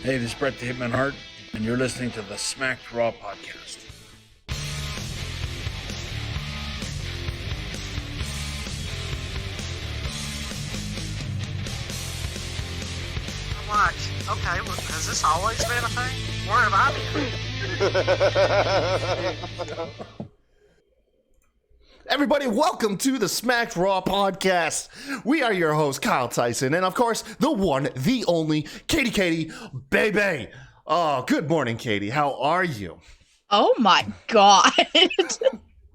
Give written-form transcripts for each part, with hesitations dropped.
Hey, this is Brett the Hitman Hart, and you're listening to the Smacked Raw podcast. Watch. Okay, well, has this always been a thing? Where have I been? Everybody, welcome to the Smacked Raw podcast. We are your hosts, Kyle Tyson, and of course, the one, the only, Katie Baby. Oh, good morning, Katie. How are you? Oh my God.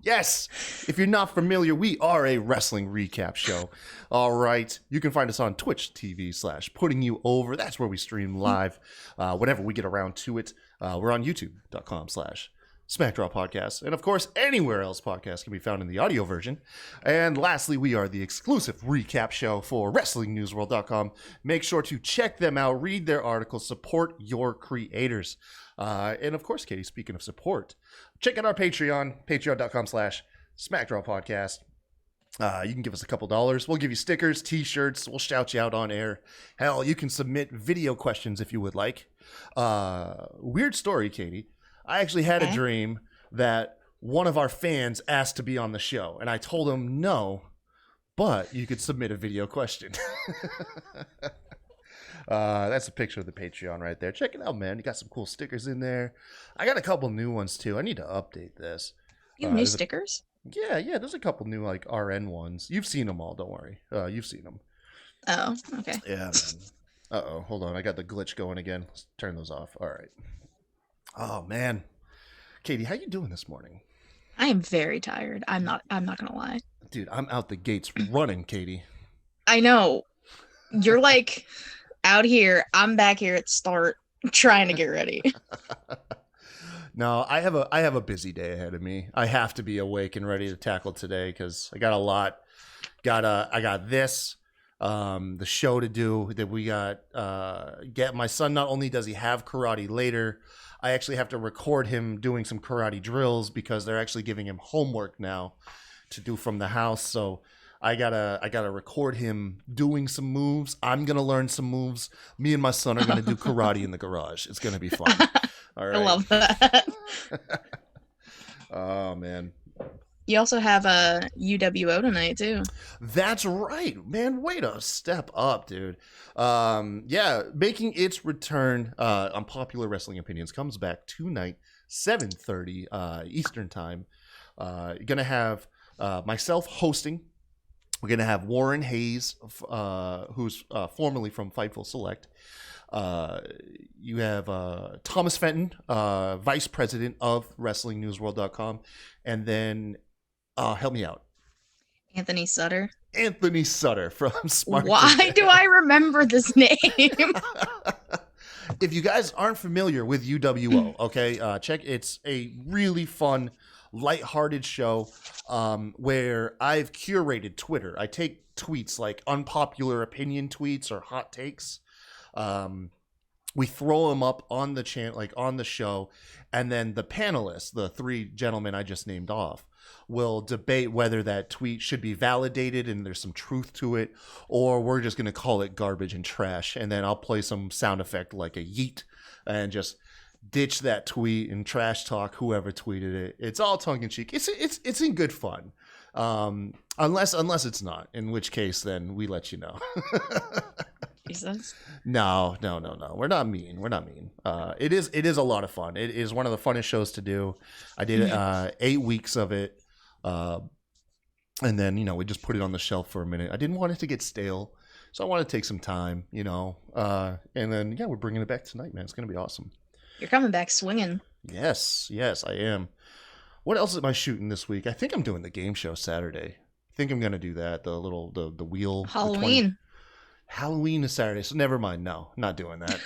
Yes, if you're not familiar, we are a wrestling recap show. All right, you can find us on Twitch TV/Putting You Over. That's where we stream live whenever we get around to it. We're on YouTube.com/Smacked Raw Podcast. And of course, anywhere else podcasts can be found in the audio version. And lastly, we are the exclusive recap show for WrestlingNewsWorld.com. Make sure to check them out, read their articles, support your creators. And of course, Katie, speaking of support, check out our Patreon, patreon.com/Smacked Raw Podcast. You can give us a couple dollars. We'll give you stickers, t-shirts. We'll shout you out on air. Hell, you can submit video questions if you would like. Weird story, Katie. I actually had a dream that one of our fans asked to be on the show, and I told him no, but you could submit a video question. That's a picture of the Patreon right there. Check it out, man. You got some cool stickers in there. I got a couple new ones too. I need to update this. You have new stickers? Yeah. There's a couple new like RN ones. You've seen them all. Don't worry. You've seen them. Oh, okay. Yeah. Uh-oh. Hold on. I got the glitch going again. Let's turn those off. All right. Oh man, Katie, how you doing this morning? I am very tired. I'm not gonna lie. Dude, I'm out the gates running, Katie. I know. You're like out here. I'm back here at start trying to get ready. No, I have a busy day ahead of me. I have to be awake and ready to tackle today because I got a lot. I got this. The show to do that we got. Get my son. Not only does he have karate later, I actually have to record him doing some karate drills because they're actually giving him homework now to do from the house. So I gotta record him doing some moves. I'm gonna learn some moves. Me and my son are gonna do karate in the garage. It's gonna be fun. All right. I love that. Oh man. You also have a UWO tonight too. That's right, man. Way to step up, dude. Yeah, making its return on Popular Wrestling Opinions comes back tonight, 7:30 Eastern time. Gonna have myself hosting. We're gonna have Warren Hayes, who's formerly from Fightful Select. You have Thomas Fenton, Vice President of WrestlingNewsWorld.com, and then help me out. Anthony Sutter. Anthony Sutter from Smart. Why do I remember this name? If you guys aren't familiar with UWO, okay, check. It's a really fun, lighthearted show where I've curated Twitter. I take tweets like unpopular opinion tweets or hot takes. We throw them up on the channel, like on the show, and then the panelists, the three gentlemen I just named off, will debate whether that tweet should be validated and there's some truth to it, or we're just going to call it garbage and trash. And then I'll play some sound effect like a yeet and just ditch that tweet and trash talk whoever tweeted it. It's all tongue in cheek. It's in good fun. Unless it's not, in which case then we let you know. Jesus. No. We're not mean. It is a lot of fun. It is one of the funnest shows to do. I did 8 weeks of it. And then, we just put it on the shelf for a minute. I didn't want it to get stale. So I want to take some time, and then, we're bringing it back tonight, man. It's going to be awesome. You're coming back swinging. Yes, I am. What else am I shooting this week? I think I'm doing the game show Saturday. I think I'm going to do that. The wheel. Halloween. Halloween is Saturday, so never mind. No, not doing that.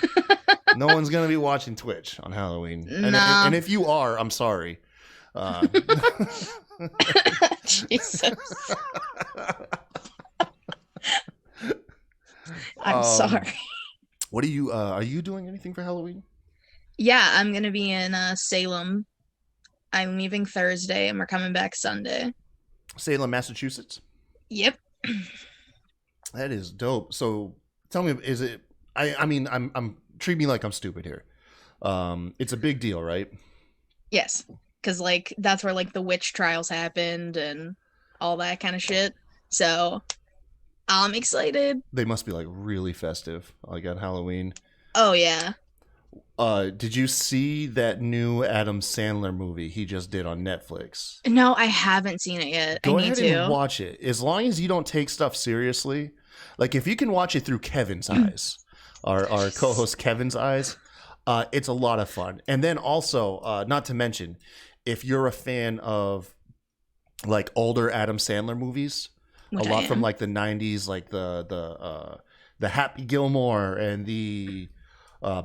No one's going to be watching Twitch on Halloween. And if you are, I'm sorry. Jesus. I'm sorry. What are you doing anything for Halloween? Yeah, I'm going to be in Salem. I'm leaving Thursday and we're coming back Sunday. Salem, Massachusetts? Yep. That is dope. So tell me, is it? I mean, I'm treat me like I'm stupid here. It's a big deal, right? Yes, because like that's where like the witch trials happened and all that kind of shit. So I'm excited. They must be like really festive, like at Halloween. Oh yeah. Did you see that new Adam Sandler movie he just did on Netflix? No, I haven't seen it yet. Go I need ahead to and watch it. As long as you don't take stuff seriously, like if you can watch it through Kevin's eyes, our co-host Kevin's eyes, it's a lot of fun. And then also, not to mention, if you're a fan of like older Adam Sandler movies, Which a I lot from am. like the '90s, like the Happy Gilmore and the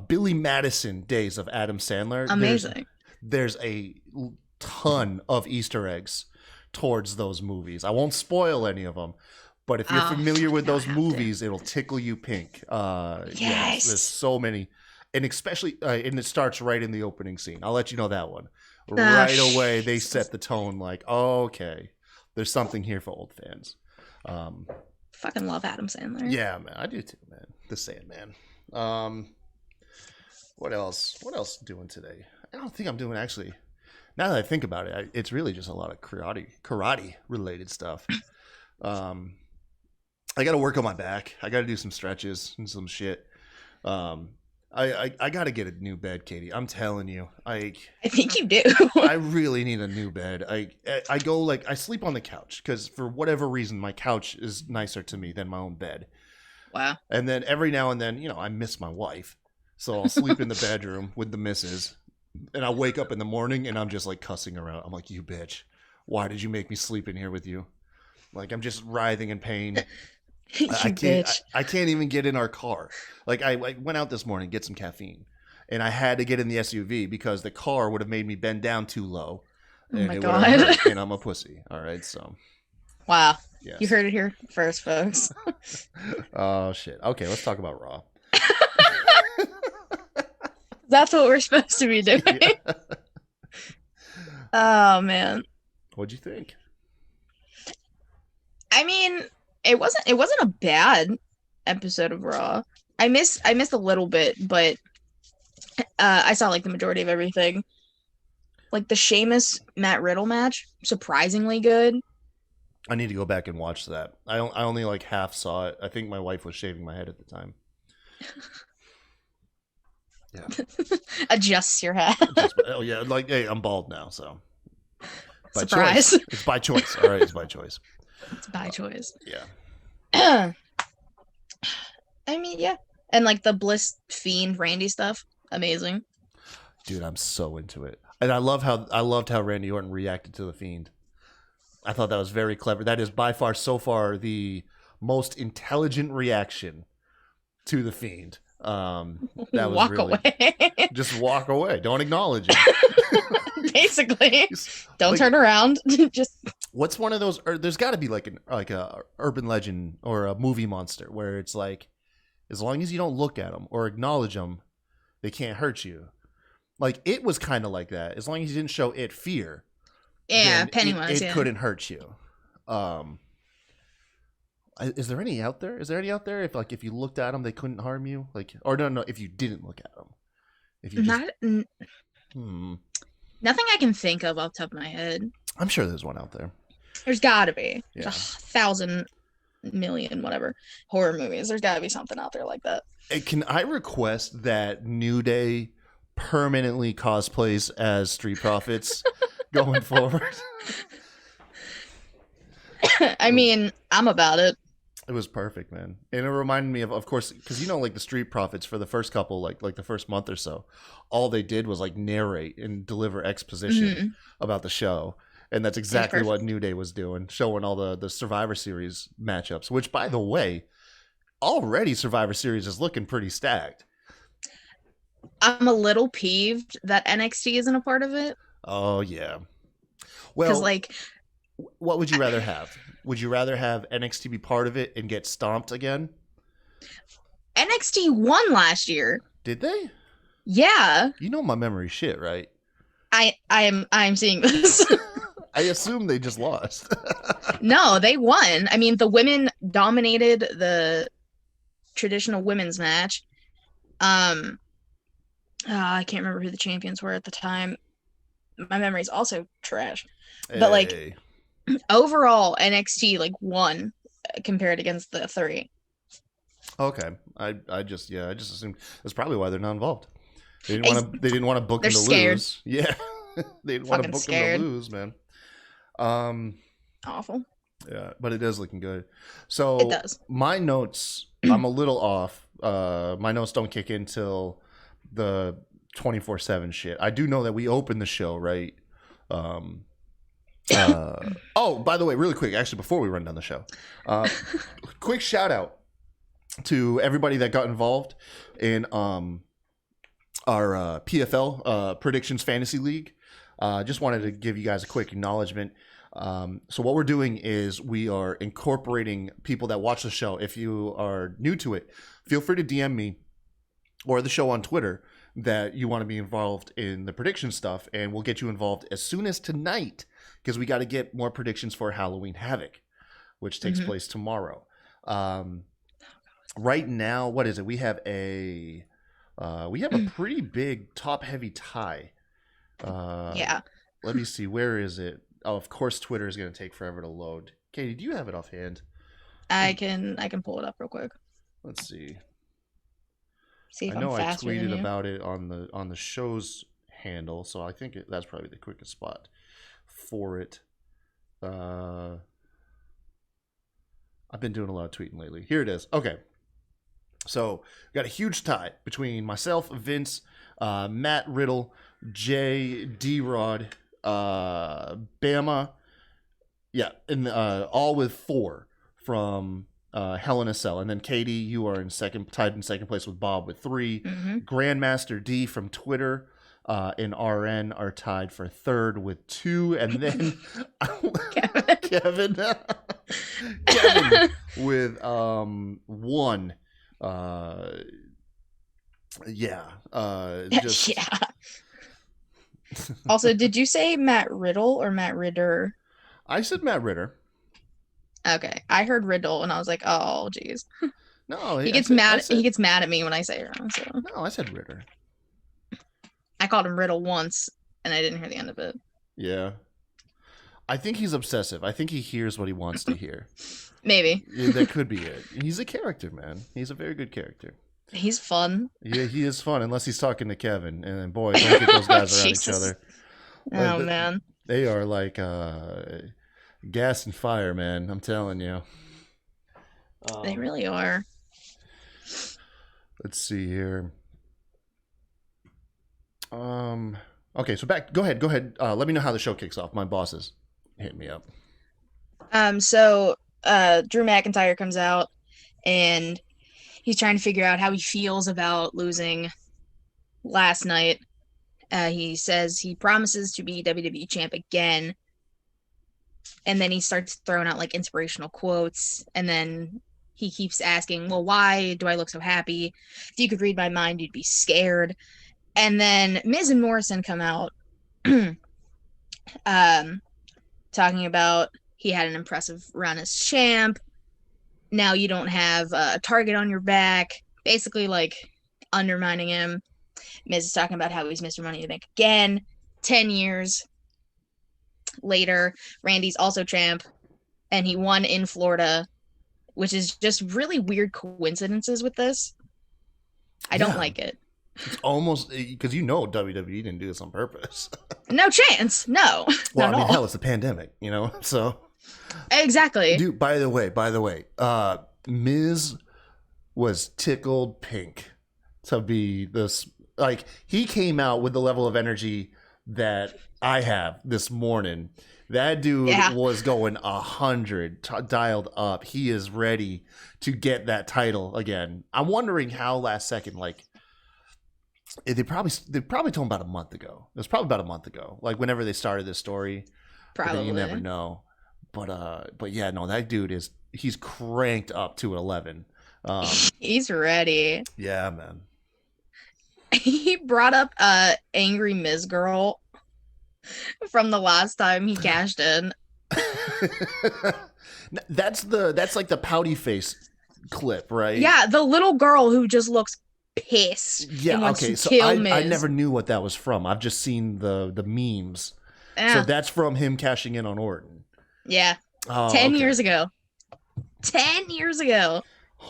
Billy Madison days of Adam Sandler. Amazing. There's a ton of Easter eggs towards those movies. I won't spoil any of them, but if you're familiar with now I those have to. movies, it'll tickle you pink. Yes, there's so many, and especially, and it starts right in the opening scene. I'll let you know that one. Right away, they set the tone like, oh, okay, there's something here for old fans. Fucking love Adam Sandler. Yeah, man, I do too, man. The Sandman. What else? What else doing today? I don't think I'm doing actually. Now that I think about it, it's really just a lot of karate related stuff. I got to work on my back. I got to do some stretches and some shit. I got to get a new bed, Katie. I'm telling you, I think you do. I really need a new bed. I go like I sleep on the couch because for whatever reason my couch is nicer to me than my own bed. Wow. And then every now and then, I miss my wife. So I'll sleep in the bedroom with the missus. And I'll wake up in the morning and I'm just like cussing around. I'm like, you bitch. Why did you make me sleep in here with you? Like I'm just writhing in pain. I can't even get in our car. Like I went out this morning to get some caffeine. And I had to get in the SUV because the car would have made me bend down too low. Oh and my it God. would have hurt, and I'm a pussy. All right, so. Wow. Yes. You heard it here first, folks. Oh, shit. Okay, let's talk about Raw. That's what we're supposed to be doing. Yeah. Oh man. What'd you think? I mean, it wasn't a bad episode of Raw. I missed a little bit, but I saw like the majority of everything. Like the Sheamus Matt Riddle match, surprisingly good. I need to go back and watch that. I only like half saw it. I think my wife was shaving my head at the time. Yeah. Adjust your head. Oh yeah, like hey, I'm bald now, so. By Surprise. choice. It's by choice. All right, it's by choice. It's by choice. Yeah. I mean, yeah. And like the Bliss Fiend Randy stuff, amazing. Dude, I'm so into it. And I loved how Randy Orton reacted to the Fiend. I thought that was very clever. That is by far so far the most intelligent reaction to the Fiend. That was Walk really, away. just walk away. Don't acknowledge it. Basically. Don't Like, turn around. Just what's one of those? Or there's got to be like a urban legend or a movie monster where it's like, as long as you don't look at them or acknowledge them, they can't hurt you. Like it was kind of like that. As long as you didn't show it fear, yeah, then Pennywise. it couldn't hurt you. Is there any out there? Is there any out there? If you looked at them, they couldn't harm you. Like, or no, if you didn't look at them, if you just, Nothing I can think of off the top of my head. I'm sure there's one out there. There's gotta be. Yeah. There's 1,000 million whatever horror movies. There's gotta be something out there like that. Hey, can I request that New Day permanently cosplays as Street Profits going forward? I mean, I'm about it. It was perfect, man. And it reminded me of course, because like the Street Profits for the first couple, like the first month or so, all they did was like narrate and deliver exposition about the show. And that's exactly what New Day was doing, showing all the Survivor Series matchups, which, by the way, already Survivor Series is looking pretty stacked. I'm a little peeved that NXT isn't a part of it. Oh, yeah. Because, Well, like, what would you rather have? Would you rather have NXT be part of it and get stomped again? NXT won last year. Did they? Yeah. You know my memory shit, right? I'm seeing this. I assume they just lost. No, they won. I mean, the women dominated the traditional women's match, I can't remember who the champions were at the time. My memory's also trash. But like Hey. overall, NXT like won compared against the three. Okay. I just assumed that's probably why they're not involved. They didn't want to book They're them to scared. lose. Yeah. They didn't want to Fucking book scared. them to lose, man. Awful. Yeah, but it is looking good. It So does. my notes, I'm a little off. My notes don't kick in till the 24/7 shit. I do know that we opened the show, right? Oh, by the way, really quick, actually, before we run down the show, quick shout out to everybody that got involved in our PFL predictions fantasy league. Just wanted to give you guys a quick acknowledgement. So what we're doing is we are incorporating people that watch the show. If you are new to it, feel free to DM me or the show on Twitter that you want to be involved in the prediction stuff, and we'll get you involved as soon as tonight, because we got to get more predictions for Halloween Havoc, which takes place tomorrow. Right now, what is it? We have a pretty big top heavy tie. Yeah. Let me see. Where is it? Oh, of course, Twitter is going to take forever to load. Katie, do you have it offhand? I can pull it up real quick. Let's see. See if I know I'm I faster than tweeted you. about it on the show's handle, so I think that's probably the quickest spot for it. I've been doing a lot of tweeting lately. Here it is. Okay. So we got a huge tie between myself, Vince, Matt Riddle, Jay, D-Rod, Bama. Yeah, and all with 4 from Hell in a Cell. And then Katie, you are tied in second place with Bob with 3. Grandmaster D from Twitter and RN are tied for 3rd with 2. And then Kevin with 1. Just Yeah. Also, did you say Matt Riddle or Matt Ritter? I said Matt Ritter. Okay, I heard Riddle and I was like, oh, geez. No, He gets mad. He gets mad at me when I say it wrong. So No, I said Ritter. I called him Riddle once and I didn't hear the end of it. Yeah, I think he's obsessive. I think he hears what he wants to hear. Maybe. Yeah, that could be it. He's a character, man. He's a very good character. He's fun. Yeah, he is fun, unless he's talking to Kevin. And then, boy, don't get those guys around each Jesus. other. Oh, man. They are like gas and fire, man. I'm telling you. They really are. Let's see here. Okay, so go ahead. Let me know how the show kicks off. My boss is hitting me up. So Drew McIntyre comes out and he's trying to figure out how he feels about losing last night. He says he promises to be WWE champ again. And then he starts throwing out like inspirational quotes. And then he keeps asking, well, why do I look so happy? If you could read my mind, you'd be scared. And then Miz and Morrison come out talking about he had an impressive run as champ. Now you don't have a target on your back. Basically, like, undermining him. Miz is talking about how he's Mr. Money in the Bank again. 10 years later, Randy's also champ, and he won in Florida, which is just really weird coincidences with this. I don't like it. It's almost because WWE didn't do this on purpose. No chance. No. Well, I mean, hell, it's a pandemic, so. Exactly. Dude, by the way, Miz was tickled pink to be this. Like, he came out with the level of energy that I have this morning. That dude was going 100, dialed up. He is ready to get that title again. I'm wondering how last second, like, they probably told him about a month ago. It was probably about a month ago, like whenever they started this story. Probably. You never know. But yeah, no, that dude he's cranked up to 11. He's ready. Yeah, man. He brought up Angry Miz Girl from the last time he cashed in. That's like the pouty face clip, right? Yeah, the little girl who just looks pissed. Yeah, and wants okay. to So kill I Miz. never knew what that was from. I've just seen the memes. Yeah. So that's from him cashing in on Orton. Yeah. Oh, 10 okay. years ago. 10 years ago.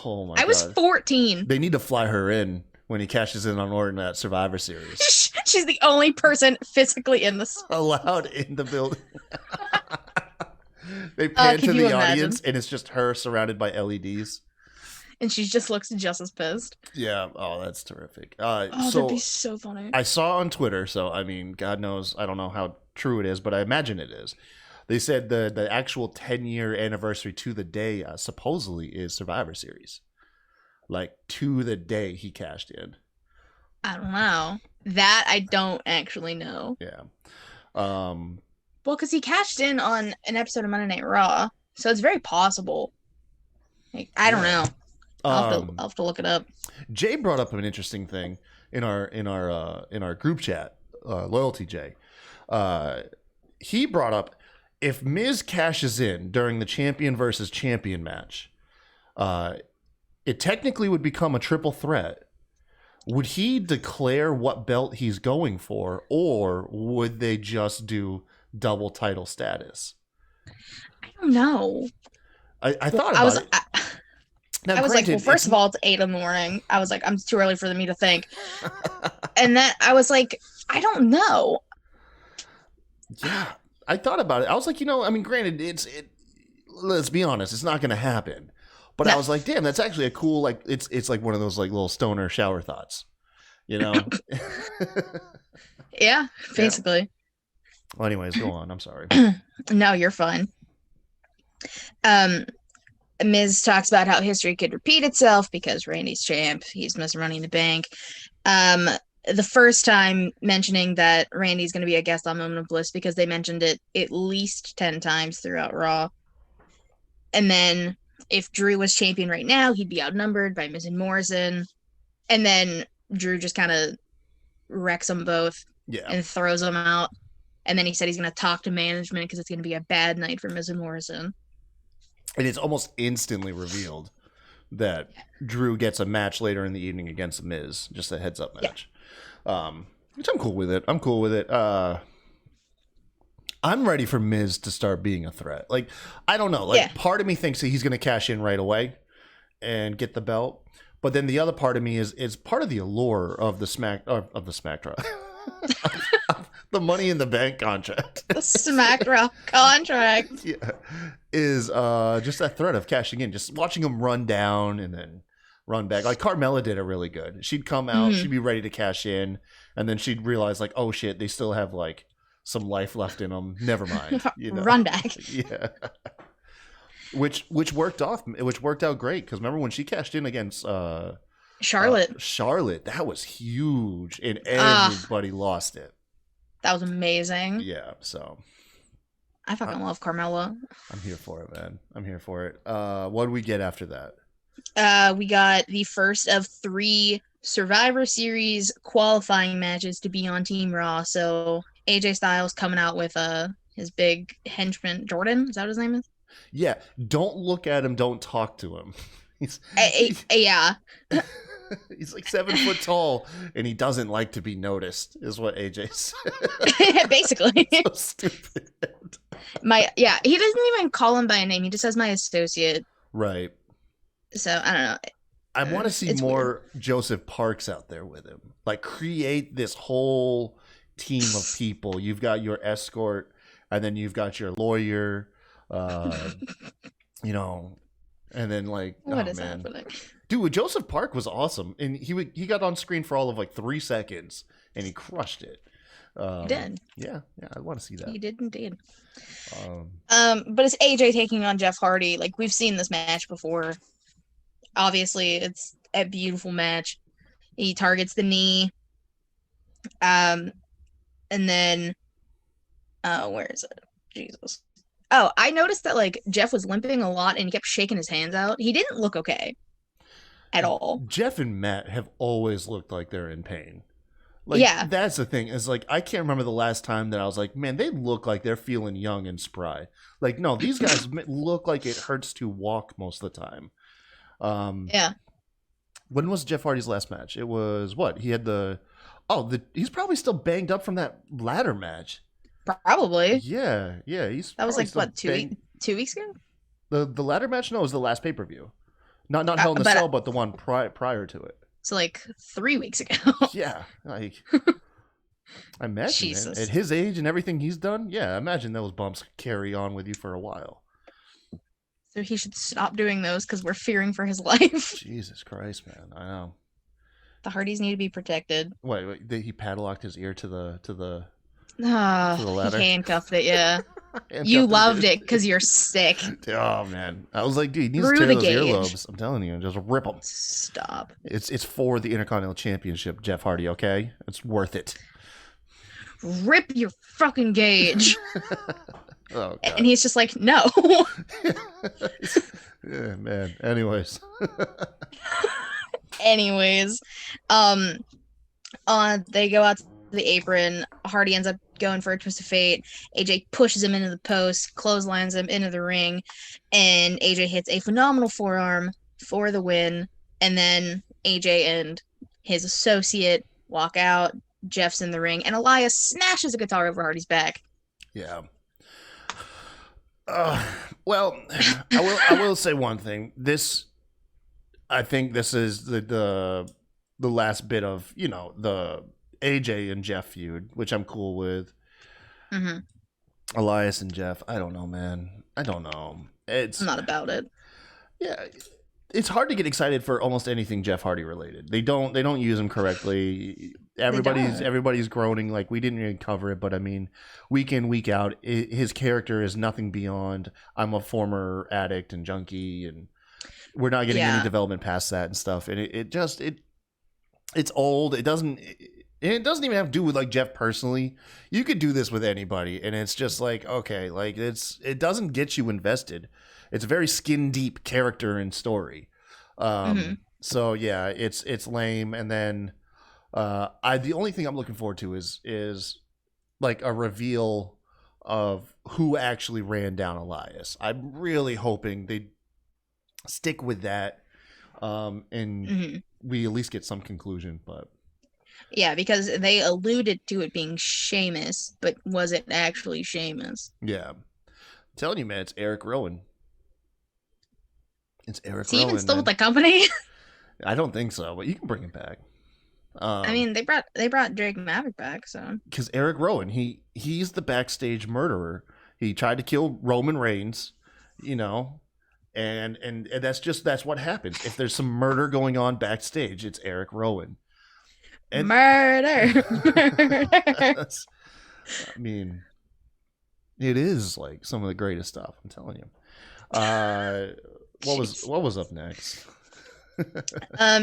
Oh my I was God. 14. They need to fly her in when he cashes in on Orton at Survivor Series. She's the only person physically in this. Allowed in the building. They pan to the audience and it's just her surrounded by LEDs. And she just looks just as pissed. Yeah. Oh, that's terrific. That'd be so funny. I saw on Twitter, so I mean, God knows, I don't know how true it is, but I imagine it is. They said the actual 10-year anniversary to the day supposedly is Survivor Series. Like, to the day he cashed in. I don't know. That I don't actually know. Yeah. Well, because he cashed in on an episode of Monday Night Raw, so it's very possible. Like, I don't know. I'll have to look it up. Jay brought up an interesting thing in our group chat, Loyalty Jay. He brought up, if Miz cashes in during the champion versus champion match, it technically would become a triple threat. Would he declare what belt he's going for, or would they just do double title status? I don't know. I thought about it. Now, I was granted, like, well, first of all, it's 8 in the morning. I was like, I'm too early for me to think. And then I was like, I don't know. Yeah, I thought about it. I was like, I mean, granted, let's be honest, it's not going to happen. But no. I was like, damn, that's actually a cool, like, it's like one of those like little stoner shower thoughts, Yeah, basically. Yeah. Well, anyways, go on. I'm sorry. No, you're fine. Miz talks about how history could repeat itself because Randy's champ. He's missing Money in the Bank. The first time mentioning that Randy's going to be a guest on Moment of Bliss because they mentioned it at least 10 times throughout Raw. And then if Drew was champion right now, he'd be outnumbered by Miz and Morrison. And then Drew just kind of wrecks them both and throws them out. And then he said he's going to talk to management because it's going to be a bad night for Miz and Morrison. And it's almost instantly revealed that Drew gets a match later in the evening against Miz, just a heads up match. Yeah. Which I'm cool with it. I'm ready for Miz to start being a threat. Like, I don't know. Like, part of me thinks that he's going to cash in right away and get the belt. But then the other part of me is part of the allure of the SmackDown. The Money in the Bank contract. The SmackDown contract. Yeah. Is just that threat of cashing in. Just watching him run down and then run back. Like Carmella did it really good. She'd come out, she'd be ready to cash in, and then she'd realize, like, oh shit, they still have like some life left in them. Never mind. Run back. Yeah. Which worked out great, because remember when she cashed in against Charlotte, that was huge, and everybody lost it. That was amazing. Yeah, so I fucking love Carmella. I'm here for it, man. I'm here for it. What do we get after that? We got the first of 3 Survivor Series qualifying matches to be on Team Raw. So AJ Styles coming out with his big henchman, Jordan. Is that what his name is? Yeah. Don't look at him. Don't talk to him. Yeah. He's like 7 foot tall, and he doesn't like to be noticed, is what AJ said. Basically. So stupid. He doesn't even call him by a name. He just says my associate. Right. So I don't know. I want to see more weird. Joseph Parks out there with him. Like, create this whole team of people. You've got your escort, and then you've got your lawyer, and then like, what is happening? Dude, Joseph Park was awesome, and he got on screen for all of like 3 seconds, and he crushed it. He did. Yeah, I want to see that. He did indeed. But it's AJ taking on Jeff Hardy. Like, we've seen this match before. Obviously, it's a beautiful match. He targets the knee. And then, where is it? Jesus. Oh, I noticed that like Jeff was limping a lot and he kept shaking his hands out. He didn't look okay at all. Jeff and Matt have always looked like they're in pain. Like, that's the thing. Is like, I can't remember the last time that I was like, man, they look like they're feeling young and spry. Like, no, these guys look like it hurts to walk most of the time. When was Jeff Hardy's last match? It was what? He had he's probably still banged up from that ladder match. Probably. Yeah. He's That was probably like still what, 2 weeks ago? The ladder match? No, it was the last pay-per-view. Not Hell in a Cell, but the one prior to it. So like 3 weeks ago. Yeah, like I imagine, Jesus. man, at his age and everything he's done, yeah, I imagine those bumps carry on with you for a while. So he should stop doing those because we're fearing for his life. Jesus Christ, man, I know. The Hardys need to be protected. Wait, he padlocked his ear to the He handcuffed it, yeah. handcuffed You his loved ear. it because you're sick. Oh man, I was like, dude, he needs Through to tear the those gauge. earlobes. I'm telling you, just rip them. Stop. It's for the Intercontinental Championship, Jeff Hardy. Okay, it's worth it. Rip your fucking gauge. Oh, God. And he's just like, no. Yeah, man. Anyways. Anyways, they go out to the apron. Hardy ends up going for a twist of fate. AJ pushes him into the post, clotheslines him into the ring, and AJ hits a phenomenal forearm for the win. And then AJ and his associate walk out. Jeff's in the ring, and Elias smashes a guitar over Hardy's back. Yeah. Well, I will say one thing. I think this is the last bit of, the AJ and Jeff feud, which I'm cool with. Mm-hmm. Elias and Jeff, I don't know, man. I don't know. I'm not about it. Yeah, it's hard to get excited for almost anything Jeff Hardy related. They don't use him correctly. Everybody's groaning like we didn't really cover it, but I mean, week in, week out, his character is nothing beyond I'm a former addict and junkie, and we're not getting any development past that and stuff. And it's old. It doesn't even have to do with like Jeff personally. You could do this with anybody, and it's just like, okay, like it doesn't get you invested. It's a very skin deep character and story. So yeah, it's lame. And then the only thing I'm looking forward to is like a reveal of who actually ran down Elias. I'm really hoping they stick with that, and we at least get some conclusion. But yeah, because they alluded to it being Sheamus, but was it actually Sheamus? Yeah, I'm telling you, man, it's Eric Rowan. It's Eric Is he Rowan. even still Man. with the company? I don't think so, but you can bring him back. I mean, they brought Drake Maverick back, so because Eric Rowan, he's the backstage murderer. He tried to kill Roman Reigns, and that's what happens if there's some murder going on backstage. It's Eric Rowan. And murder. I mean, it is like some of the greatest stuff. I'm telling you. What was up next?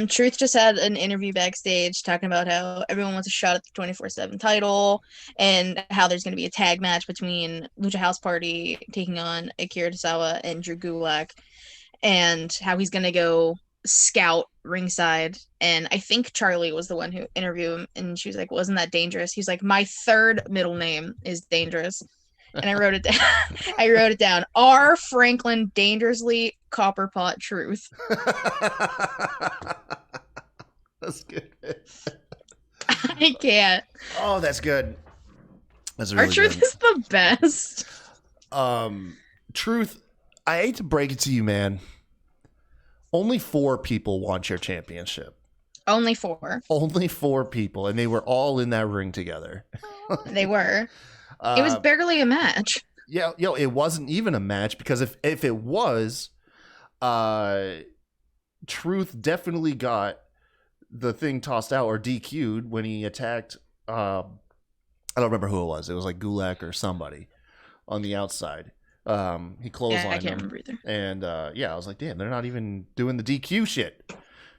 Truth just had an interview backstage talking about how everyone wants a shot at the 24/7 title and how there's going to be a tag match between Lucha House Party taking on Akira Tozawa and Drew Gulak, and how he's going to go scout ringside. And I think Charlie was the one who interviewed him, and she was like, wasn't that dangerous? He's like, my third middle name is Dangerous. And I wrote it down. R. Franklin Dangerously Copperpot Truth. That's good. I can't. Oh, that's good. That's really Our Truth good. is the best. Truth, I hate to break it to you, man. Only 4 people want your championship. Only 4. Only 4 people, and they were all in that ring together. They were. It was barely a match. Yeah, it wasn't even a match, because if it was, Truth definitely got the thing tossed out or DQ'd when he attacked. I don't remember who it was. It was like Gulak or somebody on the outside. He clotheslined I can't him. remember either. And I was like, damn, they're not even doing the DQ shit.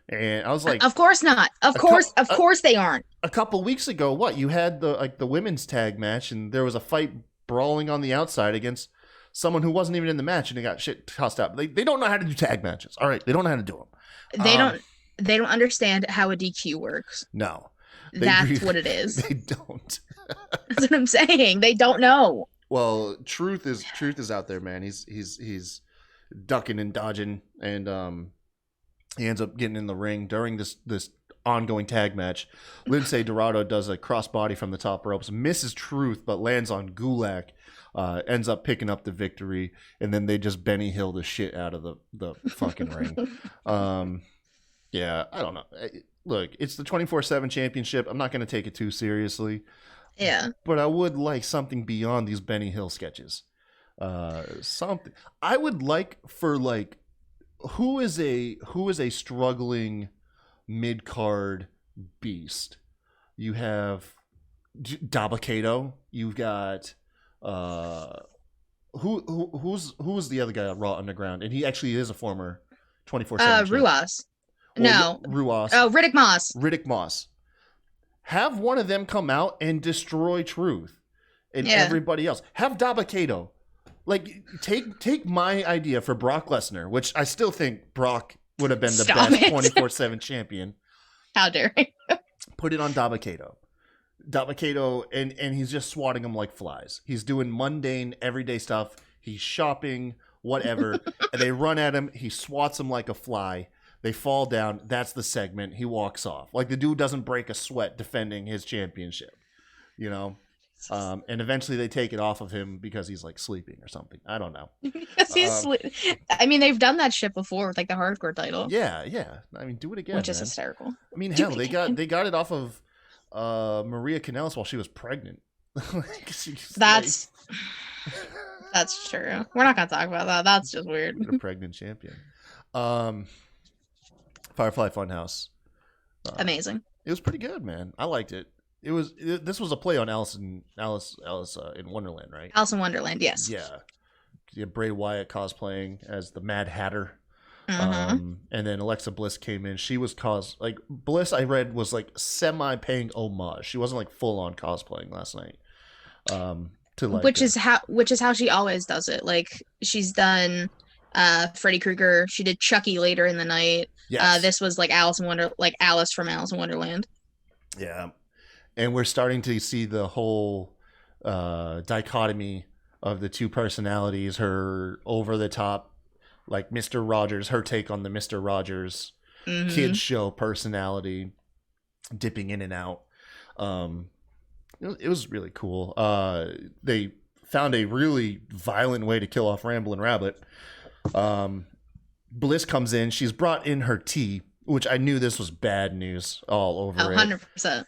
And I was like, of course not. Of course they aren't. A couple weeks ago, you had the women's tag match, and there was a fight brawling on the outside against someone who wasn't even in the match, and they got shit tossed out. They don't know how to do tag matches. All right, they don't know how to do them. They don't understand how a DQ works. No, that's what it is. They don't. That's what I'm saying. They don't know. Well, truth is out there, man. He's ducking and dodging, and He ends up getting in the ring during this ongoing tag match. Lince Dorado does a crossbody from the top ropes, misses Truth, but lands on Gulak. Ends up picking up the victory, and then they just Benny Hill the shit out of the fucking ring. Yeah, I don't know. Look, it's the 24/7 championship. I'm not going to take it too seriously. Yeah. But I would like something beyond these Benny Hill sketches. Something I would like for like who is a struggling mid-card beast. You have Dabba-Kato. You've got who's the other guy on Raw Underground, and he actually is a former 24/7 Ruas. Well, No. Ruas. Oh, Riddick Moss. Riddick Moss. Have one of them come out and destroy Truth and everybody else. Have Dabba-Kato. Like, take my idea for Brock Lesnar, which I still think Brock would have been the best 24/7 champion. How dare you? Put it on Dabba-Kato. Dabba-Kato, and he's just swatting them like flies. He's doing mundane, everyday stuff. He's shopping, whatever. And they run at him. He swats them like a fly. They fall down. That's the segment. He walks off. Like, the dude doesn't break a sweat defending his championship, you know? And eventually they take it off of him because he's like sleeping or something. I don't know. I mean, they've done that shit before with like the hardcore title. Yeah. I mean, do it again, which is man. hysterical. I mean, hell, they got it off of Maria Kanellis while she was pregnant. That's true. We're not gonna talk about that. That's just weird. A pregnant champion. Firefly Funhouse. Amazing. It was pretty good, man. I liked it. This was a play on Alice in Wonderland, right? Alice in Wonderland, yes. Yeah. Bray Wyatt cosplaying as the Mad Hatter. Mm-hmm. And then Alexa Bliss came in. She was Bliss, I read, was like semi-paying homage. She wasn't like full on cosplaying last night. Which is how she always does it. Like, she's done Freddy Krueger. She did Chucky later in the night. Yes. This was like Alice from Alice in Wonderland. Yeah. And we're starting to see the whole dichotomy of the two personalities, her over the top, like Mr. Rogers, her take on the Mr. Rogers kids show personality, dipping in and out. It was really cool. They found a really violent way to kill off Ramblin' Rabbit. Bliss comes in. She's brought in her tea, which I knew this was bad news all over it. 100%.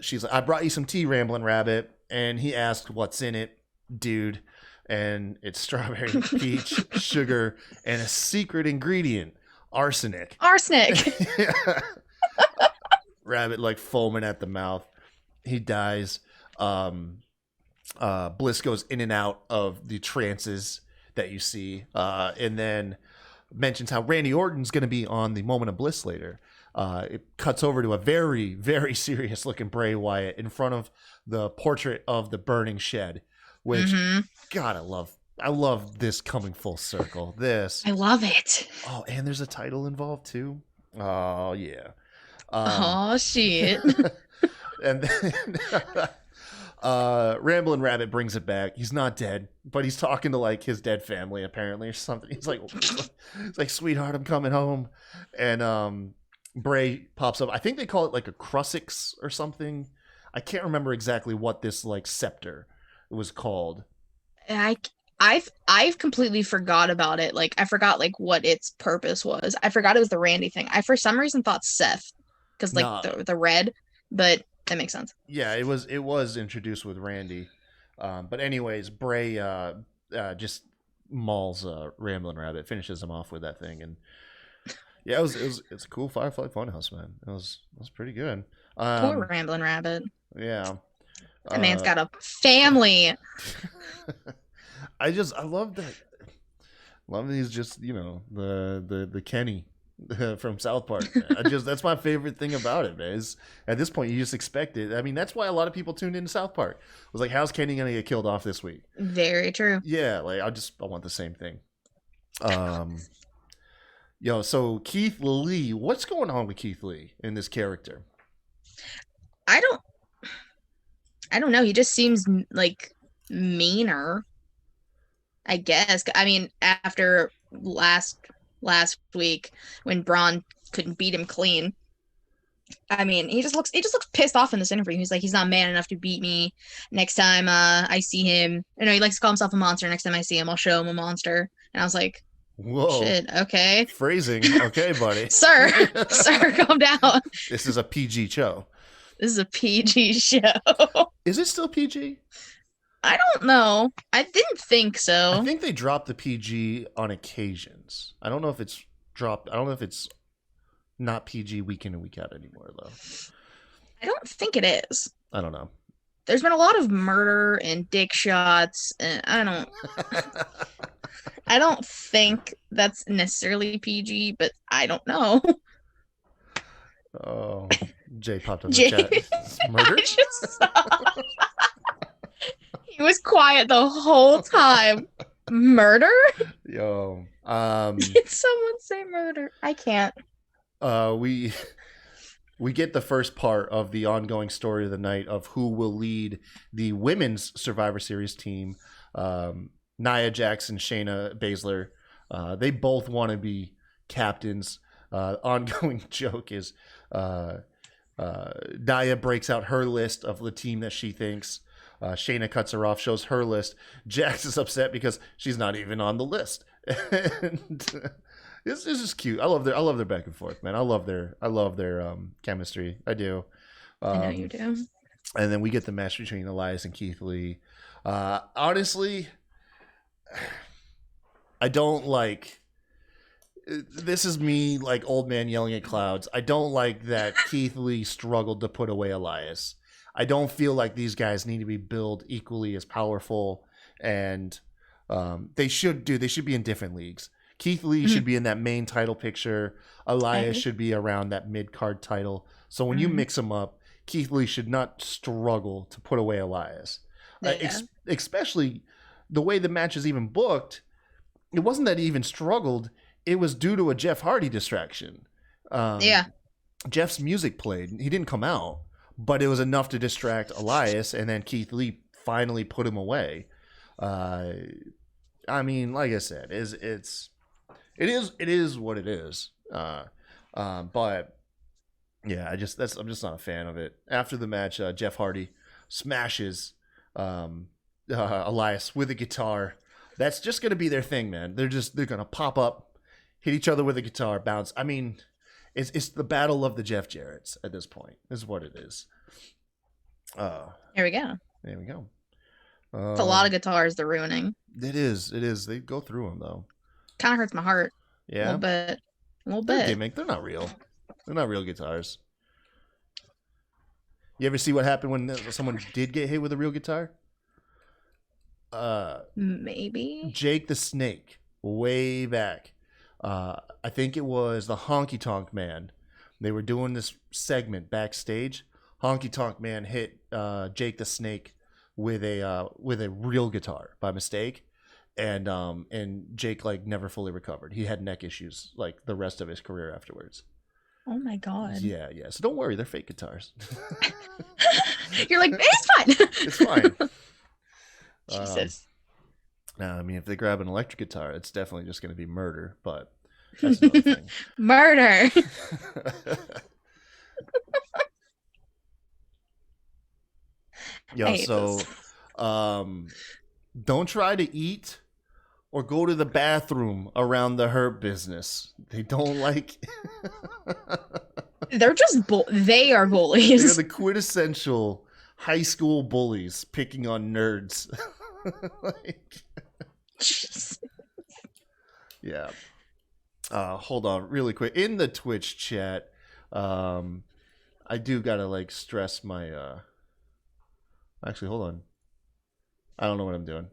She's like, I brought you some tea, Ramblin' Rabbit. And he asked, what's in it, dude? And it's strawberry, peach, sugar, and a secret ingredient, arsenic. Rabbit like foaming at the mouth. He dies. Bliss goes in and out of the trances that you see, and then mentions how Randy Orton's going to be on the Moment of Bliss later. It cuts over to a very, very serious looking Bray Wyatt in front of the portrait of the burning shed, which God, I love this coming full circle. I love it. Oh, and there's a title involved too. Oh yeah. Oh shit. And then Ramblin' Rabbit brings it back. He's not dead, but he's talking to like his dead family apparently or something. He's like, sweetheart, I'm coming home. And Bray pops up. I think they call it like a crucifix or something. I can't remember exactly what this like scepter was called. I've completely forgot about it. Like, I forgot like what its purpose was. I forgot it was the Randy thing. I for some reason thought Seth because like the red, but that makes sense. Yeah, it was introduced with Randy. But anyways, Bray just mauls Ramblin' Rabbit, finishes him off with that thing, and yeah, it's a cool Firefly Funhouse, man. It was pretty good. Poor Ramblin' Rabbit. Yeah. That man's got a family. I love that. Love that he's just, the Kenny from South Park. That's my favorite thing about it, man. Is at this point you just expect it. I mean, that's why a lot of people tuned into South Park. It was like, how's Kenny gonna get killed off this week? Very true. Yeah, like I want the same thing. So Keith Lee, what's going on with Keith Lee in this character? I don't know. He just seems like meaner, I guess. I mean, after last last week when Braun couldn't beat him clean. I mean, he just looks pissed off in this interview. He's like, he's not man enough to beat me. Next time I see him, he likes to call himself a monster. Next time I see him, I'll show him a monster. And I was like, whoa, shit, okay. Phrasing, okay, buddy. Sir, calm down. This is a PG show. This is a PG show. Is it still PG? I don't know. I didn't think so. I think they dropped the PG on occasions. I don't know if it's dropped. I don't know if it's not PG week in and week out anymore, though. I don't think it is. I don't know. There's been a lot of murder and dick shots, and I don't think that's necessarily PG, but I don't know. Oh, Jay popped up in the chat. Murder? He was quiet the whole time. Murder? Yo. Did someone say murder? I can't. We get the first part of the ongoing story of the night of who will lead the women's Survivor Series team. Nia Jax and Shayna Baszler. They both want to be captains. Ongoing joke is Nia breaks out her list of the team that she thinks. Shayna cuts her off, shows her list. Jax is upset because she's not even on the list. And this is cute. I love their back and forth, man. I love their chemistry. I do. I know you do. And then we get the match between Elias and Keith Lee. Honestly, I don't like. This is me, like old man yelling at clouds. I don't like that Keith Lee struggled to put away Elias. I don't feel like these guys need to be billed equally as powerful, and they should be in different leagues. Keith Lee should be in that main title picture. Elias should be around that mid-card title. So when you mix them up, Keith Lee should not struggle to put away Elias. Especially the way the match is even booked, it wasn't that he even struggled. It was due to a Jeff Hardy distraction. Jeff's music played. He didn't come out, but it was enough to distract Elias, and then Keith Lee finally put him away. I mean, like I said, it is what it is. But yeah, I'm just not a fan of it. After the match, Jeff Hardy smashes Elias with a guitar. That's just gonna be their thing, man. They're gonna pop up, hit each other with a guitar, bounce. I mean, it's the battle of the Jeff Jarretts at this point. Is what it is. Here we go. There we go. It's a lot of guitars they're ruining. It is. They go through them though. Kind of hurts my heart. Yeah, a little bit. They're gimmick. They're not real. They're not real guitars. You ever see what happened when someone did get hit with a real guitar? Maybe Jake the Snake, way back. I think it was the Honky Tonk Man. They were doing this segment backstage. Honky Tonk Man hit Jake the Snake with a real guitar by mistake, and Jake like never fully recovered. He had neck issues like the rest of his career afterwards. Oh my god. Yeah. So don't worry, they're fake guitars. You're like, it's fine. It's fine. Jesus. I mean, if they grab an electric guitar, it's definitely just going to be murder. But that's another thing. Murder. Yo, so don't try to eat or go to the bathroom around the Hurt Business. They don't like. They're just they are bullies. They're the quintessential high school bullies picking on nerds. Yeah. Hold on really quick. In the Twitch chat, I do gotta like stress my actually hold on. I don't know what I'm doing.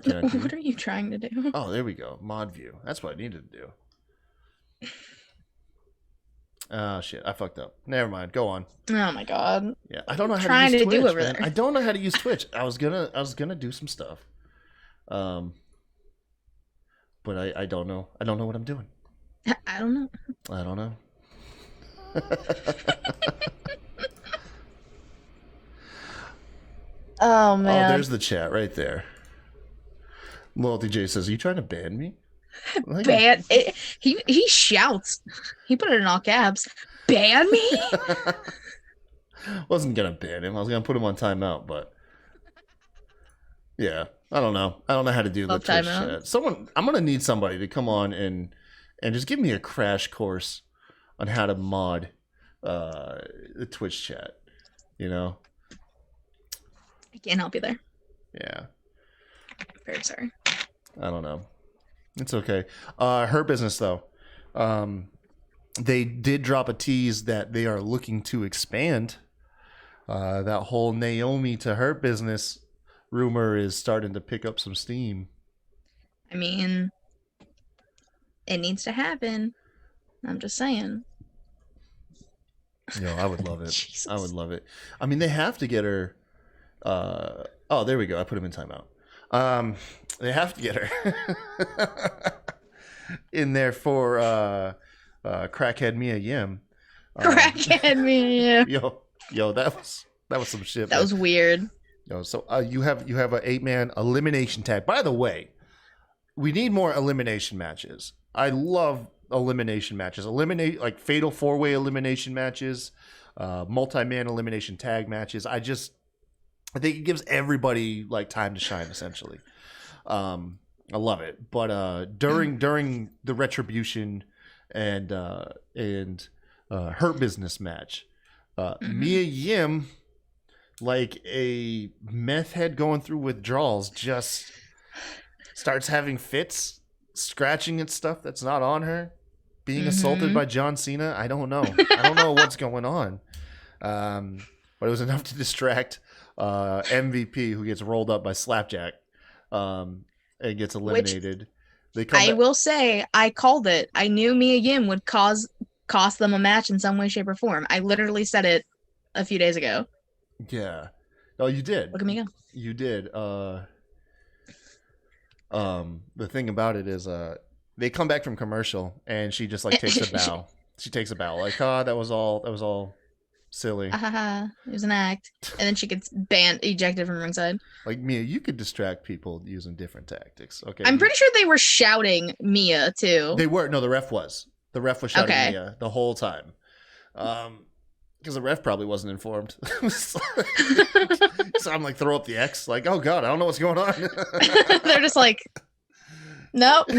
What are you trying to do? Oh, there we go. Mod view. That's what I needed to do. Oh shit, I fucked up. Never mind. Go on. Oh my god. Yeah, I don't know how to use Twitch, over man. there. I don't know how to use Twitch. I was gonna do some stuff. But I don't know. I don't know what I'm doing. I don't know. Oh man. Oh, there's the chat right there. Loyalty J says, "Are you trying to ban me?" Like, Ban it. He shouts. He put it in all caps. Ban me? wasn't gonna ban him. I was gonna put him on timeout, but yeah, I don't know. I don't know how to do Love the Twitch timeout. chat. I'm gonna need somebody to come on and just give me a crash course on how to mod the Twitch chat. You know? I can't help you there. Yeah. Very sorry. I don't know. It's okay. Her business though. They did drop a tease that they are looking to expand. That whole Naomi to her business rumor is starting to pick up some steam. I mean, it needs to happen. I'm just saying. Yo, I would love it. Jesus. I would love it. I mean, they have to get her. Oh, there we go. I put him in timeout. They have to get her in there for crackhead Mia Yim. Crackhead me. Yo, that was some shit. That man. was weird. Yo, so you have an 8-man elimination tag. By the way, we need more elimination matches. I love elimination matches. Eliminate like fatal 4-way elimination matches, multi-man elimination tag matches. I think it gives everybody like time to shine essentially. I love it. But during the Retribution and Hurt Business match, Mia Yim, like a meth head going through withdrawals, just starts having fits, scratching at stuff that's not on her, being assaulted by John Cena. I don't know. I don't know what's going on. But it was enough to distract MVP, who gets rolled up by Slapjack and gets eliminated. I will say, I called it. I knew Mia Yim would cost them a match in some way, shape, or form. I literally said it a few days ago. Yeah. Oh, you did. Look at me go. You did. The thing about it is, they come back from commercial and she just like takes a bow. She takes a bow, like, that was all silly. It was an act, and then she gets ejected from ringside. Like, Mia, you could distract people using different tactics. Okay. I'm pretty sure they were shouting Mia too. They were. No, the ref was. The ref was shouting Okay. Mia the whole time. Because the ref probably wasn't informed. So I'm like, throw up the X. Like, oh God, I don't know what's going on. They're just like, no. Do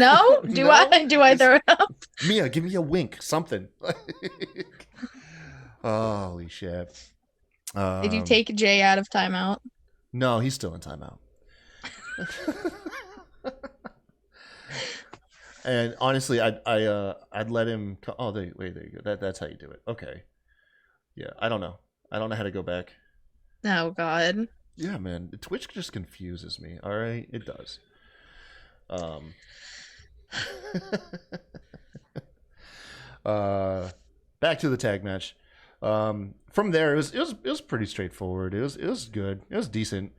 I throw it up? Mia, give me a wink, something. Holy shit. Did you take Jay out of timeout? No, he's still in timeout. And honestly, I'd let him. Oh, there you go. That's how you do it. Okay. Yeah, I don't know how to go back. Oh God. Yeah, man, Twitch just confuses me. All right, it does. Back to the tag match. From there, it was pretty straightforward. It was good. It was decent.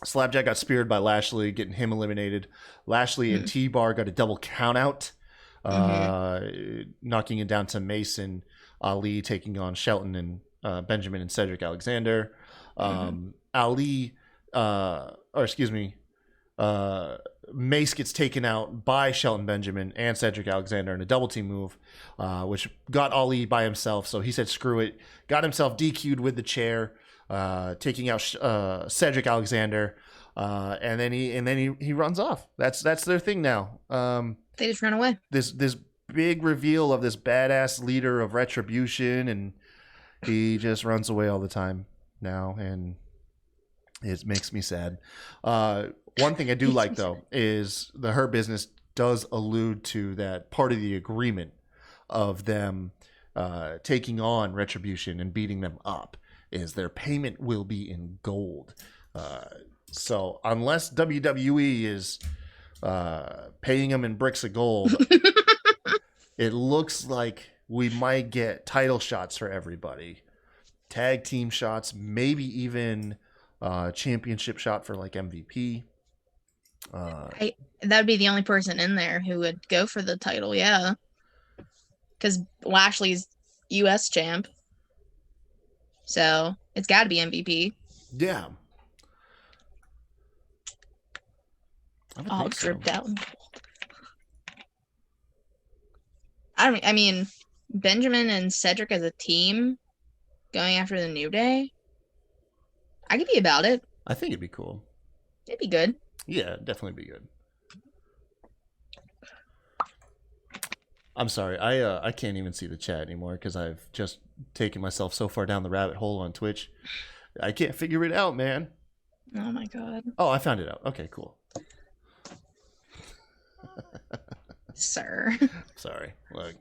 Slapjack got speared by Lashley, getting him eliminated. Lashley and T-Bar got a double count out, knocking it down to Mason. Ali taking on Shelton and Benjamin and Cedric Alexander. Mace gets taken out by Shelton Benjamin and Cedric Alexander in a double team move, which got Ali by himself. So he said, "Screw it!" Got himself DQ'd with the chair, taking out Cedric Alexander, and then he runs off. That's their thing now. They just run away. This big reveal of this badass leader of Retribution, and he just runs away all the time now, and it makes me sad. One thing I do like though is the Her Business does allude to that part of the agreement of them taking on Retribution and beating them up is their payment will be in gold. So unless WWE is paying them in bricks of gold, it looks like we might get title shots for everybody, tag team shots, maybe even championship shot for like MVP. That would be the only person in there who would go for the title, yeah. Because Lashley's U.S. champ, so it's got to be MVP. Yeah. All dripped out. I mean, Benjamin and Cedric as a team going after the New Day. I could be about it. I think it'd be cool. It'd be good. Yeah, definitely be good. I'm sorry, I can't even see the chat anymore because I've just taken myself so far down the rabbit hole on Twitch. I can't figure it out, man. Oh my god. Oh, I found it out. Okay, cool. Sir. Sorry. Look,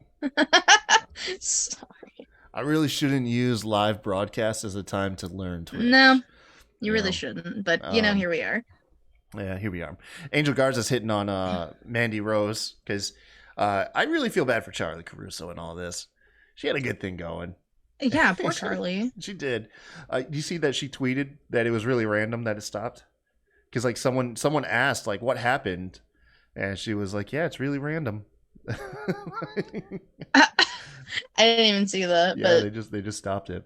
Sorry. I really shouldn't use live broadcasts as a time to learn Twitch. No, you really No. shouldn't. But here we are. Yeah, here we are. Angel Garza's hitting on Mandy Rose because I really feel bad for Charlie Caruso and all this. She had a good thing going. Yeah, poor Charlie. She did. Do you see that she tweeted that it was really random that it stopped? Because like someone asked like what happened, and she was like, "Yeah, it's really random." I didn't even see that. Yeah, but they just stopped it.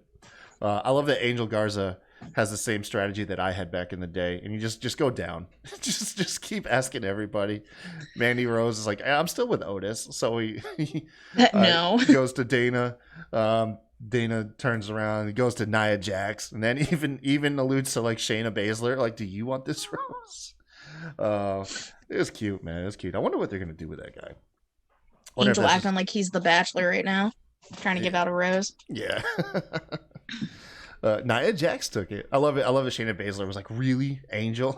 I love that Angel Garza has the same strategy that I had back in the day, and you just go down, just keep asking everybody. Mandy Rose is like, I'm still with Otis, so he no. goes to Dana. Dana turns around and goes to Nia Jax, and then even alludes to like Shayna Baszler, like, do you want this rose? It was cute, man. It was cute. I wonder what they're gonna do with that guy. Angel acting like he's the Bachelor right now, trying to give out a rose. Yeah. Nia Jax took it. I love it. I love that Shayna Baszler was like, really, Angel?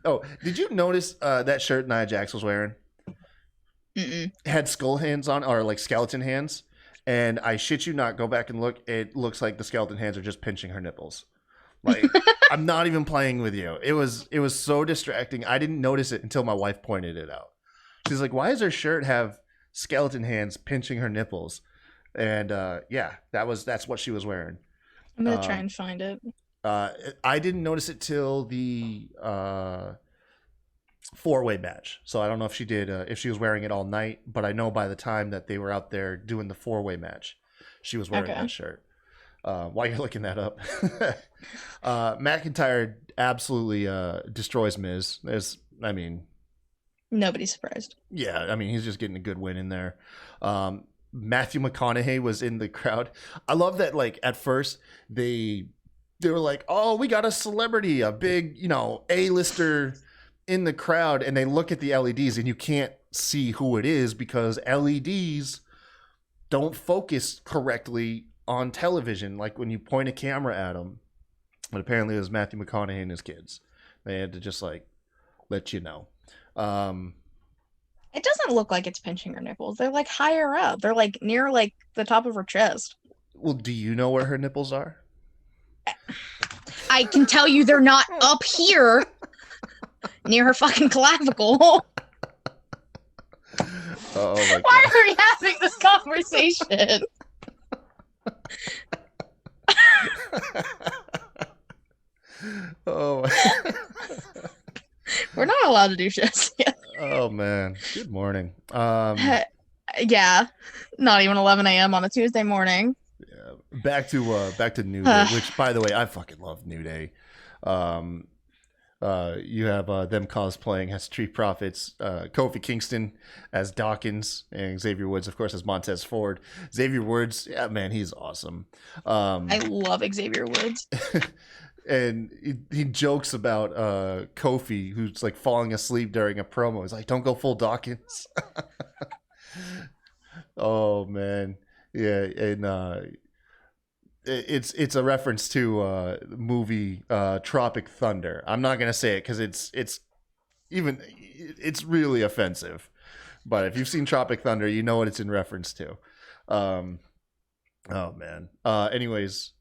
Oh, did you notice that shirt Nia Jax was wearing? Mm-mm. It had skull hands on, or like skeleton hands. And I shit you not, go back and look. It looks like the skeleton hands are just pinching her nipples. Like, I'm not even playing with you. It was so distracting. I didn't notice it until my wife pointed it out. She's like, why does her shirt have skeleton hands pinching her nipples? And yeah, that's what she was wearing. I'm gonna try and find it. I didn't notice it till the 4-way match. So I don't know if she did, if she was wearing it all night, but I know by the time that they were out there doing the 4-way match, she was wearing that shirt. While you're looking that up, McIntyre absolutely destroys Miz. Nobody's surprised. Yeah, I mean, he's just getting a good win in there. Matthew McConaughey was in the crowd. I love that, like, at first they were like, oh, we got a celebrity, a big, A-lister in the crowd, and they look at the LEDs and you can't see who it is because LEDs don't focus correctly on television, like when you point a camera at them. But apparently it was Matthew McConaughey and his kids. They had to just like let you know. It doesn't look like it's pinching her nipples. They're like higher up. They're like near like the top of her chest. Well, do you know where her nipples are? I can tell you they're not up here near her fucking clavicle. Oh my God. Why are we having this conversation? Oh. We're not allowed to do shit. Oh man. Good morning. Yeah. Not even 11 a.m. on a Tuesday morning. Yeah. Back to New Day, which, by the way, I fucking love New Day. You have them cosplaying as Street Profits, Kofi Kingston as Dawkins, and Xavier Woods, of course, as Montez Ford. Xavier Woods, yeah, man, he's awesome. I love Xavier Woods. And he jokes about Kofi, who's like falling asleep during a promo. He's like, don't go full Dawkins. Oh, man. Yeah, and it's a reference to the movie Tropic Thunder. I'm not gonna say it because it's really offensive. But if you've seen Tropic Thunder, you know what it's in reference to. Oh man. Anyways,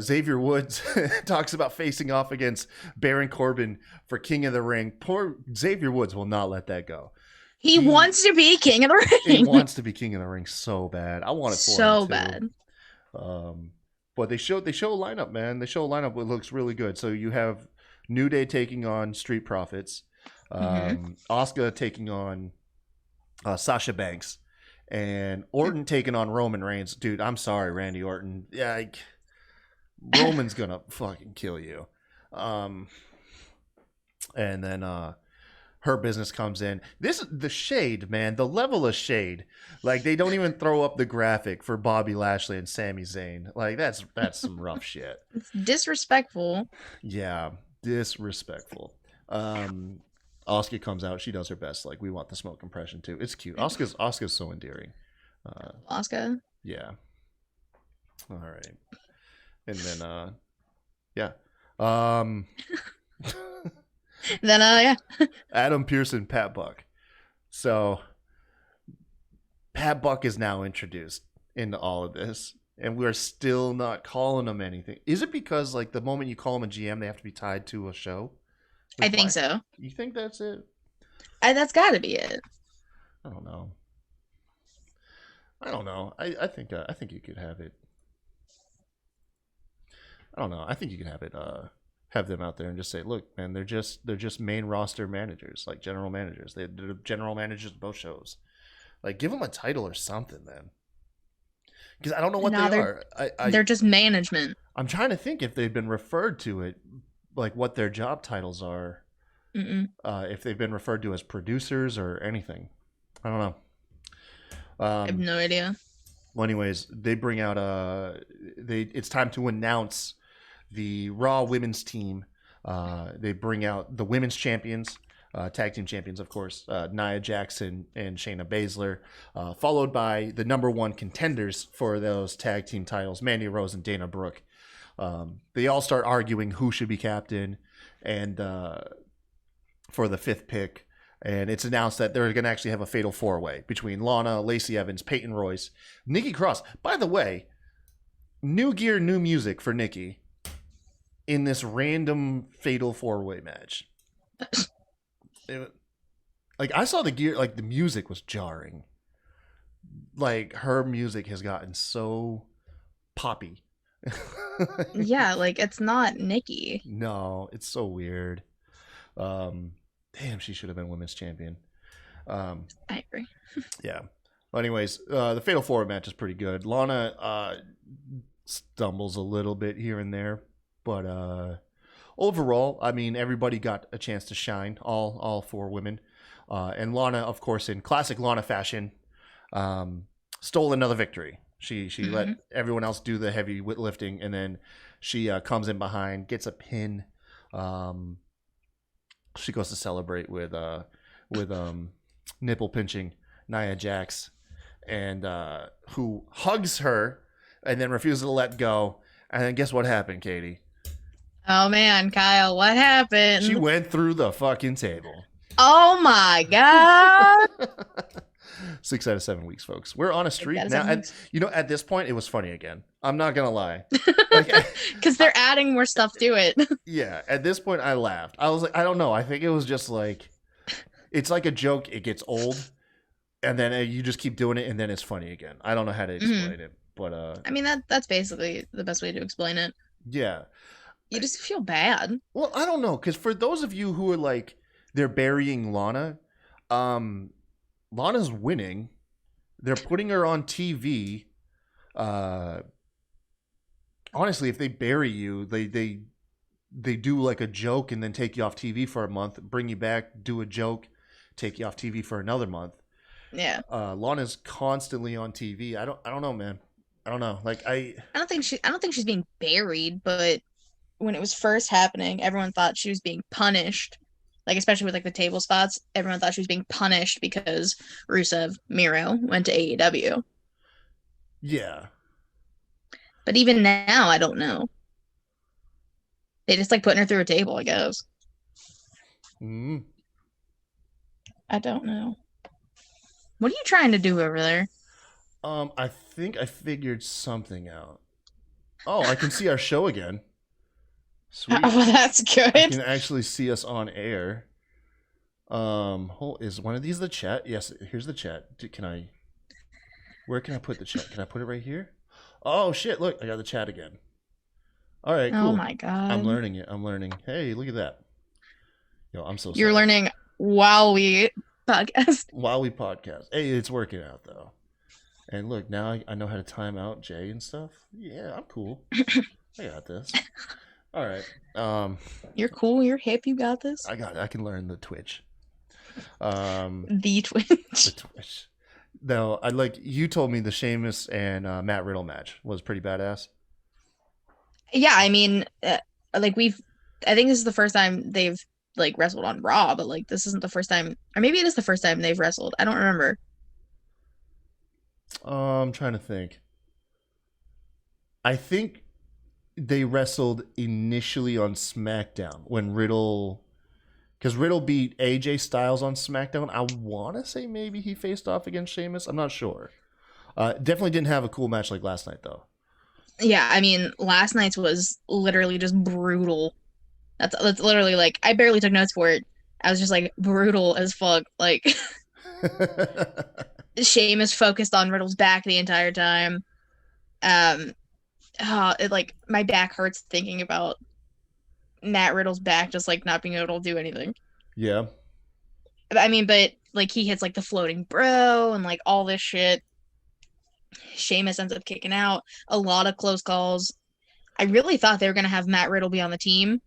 Xavier Woods talks about facing off against Baron Corbin for King of the Ring. Poor Xavier Woods will not let that go. He wants to be King of the Ring. He wants to be King of the Ring so bad. I want it for him so too. bad. But they show a lineup, man. They show a lineup that looks really good. So you have New Day taking on Street Profits, Asuka taking on Sasha Banks, and Orton taking on Roman Reigns. Dude, I'm sorry, Randy Orton. Yeah, Roman's gonna fucking kill you. And then her business comes in. The shade, man, the level of shade. Like, they don't even throw up the graphic for Bobby Lashley and Sami Zayn. Like, that's some rough shit. It's disrespectful. Yeah, disrespectful. Asuka comes out. She does her best. Like, we want the smoke compression too. It's cute. Asuka's so endearing. Asuka. Yeah. All right. And then, yeah. Yeah. Adam Pearce and Pat Buck. So Pat Buck is now introduced into all of this, and we're still not calling him anything. Is it because, like, the moment you call him a GM, they have to be tied to a show? I think so. You think that's it? That's got to be it. I don't know. I think you could have it. I don't know. I think you could have it. Have them out there and just say, look, man, they're just main roster managers, like general managers. They're general managers of both shows. Like, give them a title or something, man. Because I don't know what they are. They're just management. I'm trying to think if they've been referred to it, like what their job titles are. If they've been referred to as producers or anything. I don't know. I have no idea. Well, anyways, they bring out it's time to announce the Raw women's team. They bring out the women's champions, tag team champions, of course, Nia Jackson and Shayna Baszler, followed by the number one contenders for those tag team titles, Mandy Rose and Dana Brooke. They all start arguing who should be captain, and for the fifth pick. And it's announced that they're going to actually have a fatal four-way between Lana, Lacey Evans, Peyton Royce, Nikki Cross. By the way, new gear, new music for Nikki in this random fatal four-way match. I saw the gear, like, the music was jarring. Like, her music has gotten so poppy. Yeah, like, it's not Nikki. No, it's so weird. Damn, she should have been women's champion. I agree. Yeah. Well, anyways, the Fatal 4 match is pretty good. Lana stumbles a little bit here and there, but overall, I mean, everybody got a chance to shine, all four women. And Lana, of course, in classic Lana fashion, stole another victory. She let everyone else do the heavy lifting, and then she comes in behind, gets a pin. She goes to celebrate with nipple pinching Nia Jax, and who hugs her and then refuses to let go. And then guess what happened, Katie? Oh man, Kyle, what happened? She went through the fucking table. Oh my god! 6 out of 7 weeks, folks. We're on a streak now. And, at this point, it was funny again. I'm not gonna lie, because they're adding more stuff to it. Yeah, at this point, I laughed. I was like, I don't know. I think it was just like, it's like a joke. It gets old, and then you just keep doing it, and then it's funny again. I don't know how to explain it, but I mean that's basically the best way to explain it. Yeah, you just feel bad. Well, I don't know, because for those of you who are like, they're burying Lana, Lana's winning. They're putting her on TV. Honestly, if they bury you, they do like a joke and then take you off TV for a month, bring you back, do a joke, take you off TV for another month. Yeah. Lana's constantly on TV. I don't know, man. I don't know. Like I don't think she's being buried, but when it was first happening, everyone thought she was being punished. Like, especially with like the table spots, everyone thought she was being punished because Rusev Miro went to AEW. Yeah. But even now, I don't know. They just like putting her through a table, I guess. I don't know. What are you trying to do over there? I think I figured something out. Oh, I can see our show again. Sweet. Oh, that's good. You can actually see us on air. Is one of these the chat? Yes, here's the chat. Where can I put the chat? Can I put it right here? Oh shit, look, I got the chat again. All right, cool. Oh my god. I'm learning it. Hey, look at that. Yo, I'm so sorry. You're learning while we podcast. Hey, it's working out though. And look, now I know how to time out Jay and stuff. Yeah, I'm cool. I got this. All right. You're cool. You're hip. You got this. I got it. I can learn the Twitch. The Twitch. The Twitch. No, you told me the Sheamus and Matt Riddle match was pretty badass. Yeah, I mean, I think this is the first time they've like wrestled on Raw, but like this isn't the first time, or maybe it is the first time they've wrestled. I don't remember. I'm trying to think. I think they wrestled initially on SmackDown when because Riddle beat AJ Styles on SmackDown. I want to say maybe he faced off against Sheamus. I'm not sure. Definitely didn't have a cool match like last night, though. Yeah, I mean, last night's was literally just brutal. That's literally like, I barely took notes for it. I was just like, brutal as fuck. Like, Sheamus focused on Riddle's back the entire time. Like my back hurts thinking about Matt Riddle's back just like not being able to do anything. Yeah. I mean, but like he hits like the floating bro and like all this shit. Sheamus ends up kicking out. A lot of close calls. I really thought they were gonna have Matt Riddle be on the team.